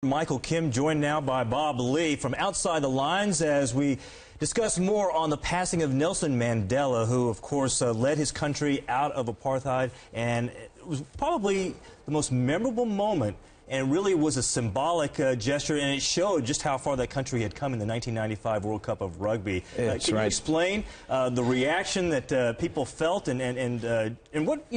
Michael Kim, joined now by Bob Lee from Outside the Lines as we discuss more on the passing of Nelson Mandela, who, of course, led his country out of apartheid, and it was probably the most memorable moment, and really was a symbolic gesture, and it showed just how far that country had come in the 1995 World Cup of Rugby. Can you explain the reaction that people felt and what,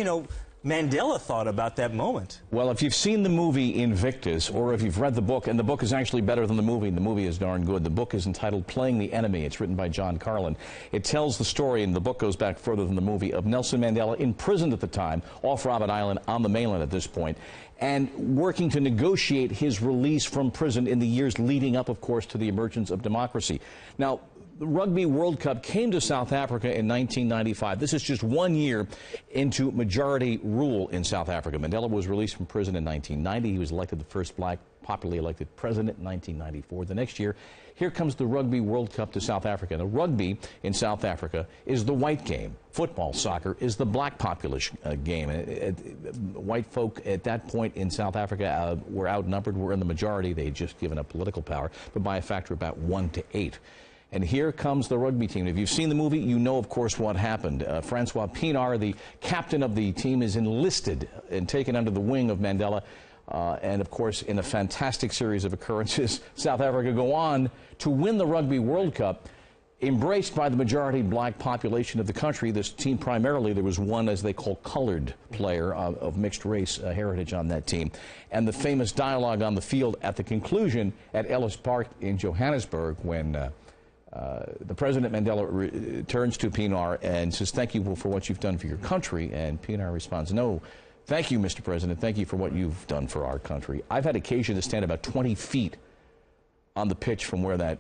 Mandela thought about that moment? Well, if you've seen the movie Invictus, or if you've read the book, and the book is actually better than the movie is darn good. The book is entitled Playing the Enemy. It's written by John Carlin. It tells the story, and the book goes back further than the movie, of Nelson Mandela, imprisoned at the time, off Robben Island on the mainland at this point, and working to negotiate his release from prison in the years leading up, of course, to the emergence of democracy. Now, the Rugby World Cup came to South Africa in 1995. This is just 1 year into majority rule in South Africa. Mandela was released from prison in 1990. He was elected the first black popularly elected president in 1994. The next year, here comes the Rugby World Cup to South Africa. Now, rugby in South Africa is the white game. Football, soccer is the black population game. White folk at that point in South Africa were outnumbered, were in the majority. They had just given up political power, but by a factor of about 1 to 8. And here comes the rugby team. If you've seen the movie, you know, of course, what happened. Francois Pienaar, the captain of the team, is enlisted and taken under the wing of Mandela. And, of course, in a fantastic series of occurrences, South Africa go on to win the Rugby World Cup, embraced by the majority black population of the country. This team primarily, there was one, as they call, colored player of mixed race heritage on that team. And the famous dialogue on the field at the conclusion at Ellis Park in Johannesburg when the President Mandela turns to Pienaar and says, "Thank you for what you've done for your country." And Pienaar responds, "No, thank you, Mr. President. Thank you for what you've done for our country." I've had occasion to stand about 20 feet on the pitch from where that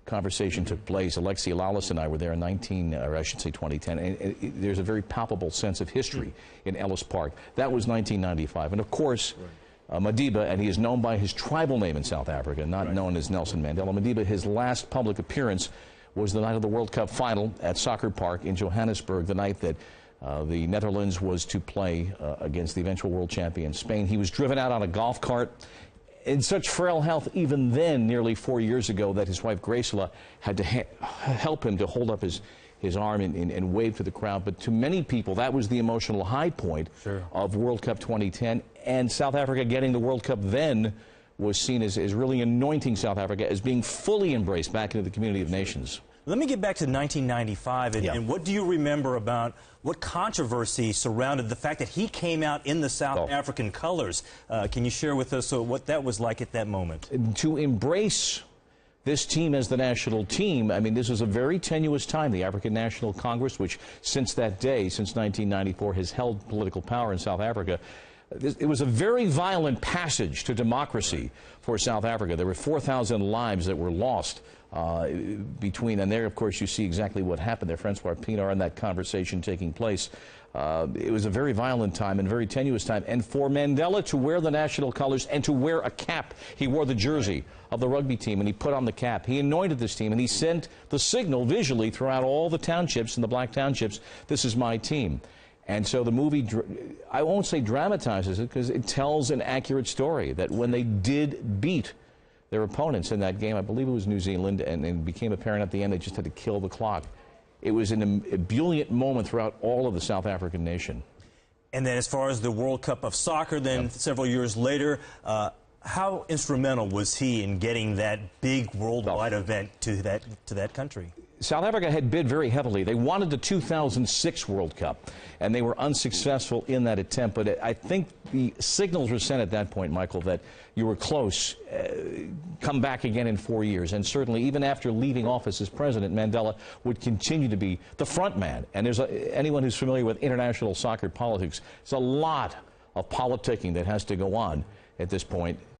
conversation took place. Alexi Lalas and I were there in 2010. And there's a very palpable sense of history in Ellis Park. That was 1995. And, of course, Madiba, and he is known by his tribal name in South Africa, not known as Nelson Mandela. Madiba, his last public appearance was the night of the World Cup final at Soccer Park in Johannesburg, the night that the Netherlands was to play against the eventual world champion Spain. He was driven out on a golf cart in such frail health even then, nearly 4 years ago, that his wife Gracela had to help him to hold up his arm and wave to the crowd. But to many people, that was the emotional high point of World Cup 2010. And South Africa getting the World Cup then was seen as really anointing South Africa as being fully embraced back into the community of nations. Let me get back to 1995, and what do you remember about what controversy surrounded the fact that he came out in the South African colors? Can you share with us what that was like at that moment? To embrace this team as the national team, I mean, this was a very tenuous time. The African National Congress, which since that day, since 1994, has held political power in South Africa, it was a very violent passage to democracy for South Africa. There were 4,000 lives that were lost between, and there, of course, you see exactly what happened there. Francois Pienaar and that conversation taking place. It was a very violent time and very tenuous time. And for Mandela to wear the national colors and to wear a cap, he wore the jersey of the rugby team and he put on the cap. He anointed this team and he sent the signal visually throughout all the townships and the black townships, "This is my team." And so the movie, I won't say dramatizes it, because it tells an accurate story that when they did beat their opponents in that game, I believe it was New Zealand, and it became apparent at the end they just had to kill the clock. It was an ebullient moment throughout all of the South African nation. And then as far as the World Cup of Soccer, then several years later, how instrumental was he in getting that big worldwide event to that country? South Africa had bid very heavily. They wanted the 2006 World Cup, and they were unsuccessful in that attempt. But I think the signals were sent at that point, Michael, that you were close. Come back again in 4 years. And certainly, even after leaving office as president, Mandela would continue to be the front man. And there's anyone who's familiar with international soccer politics, there's a lot of politicking that has to go on at this point.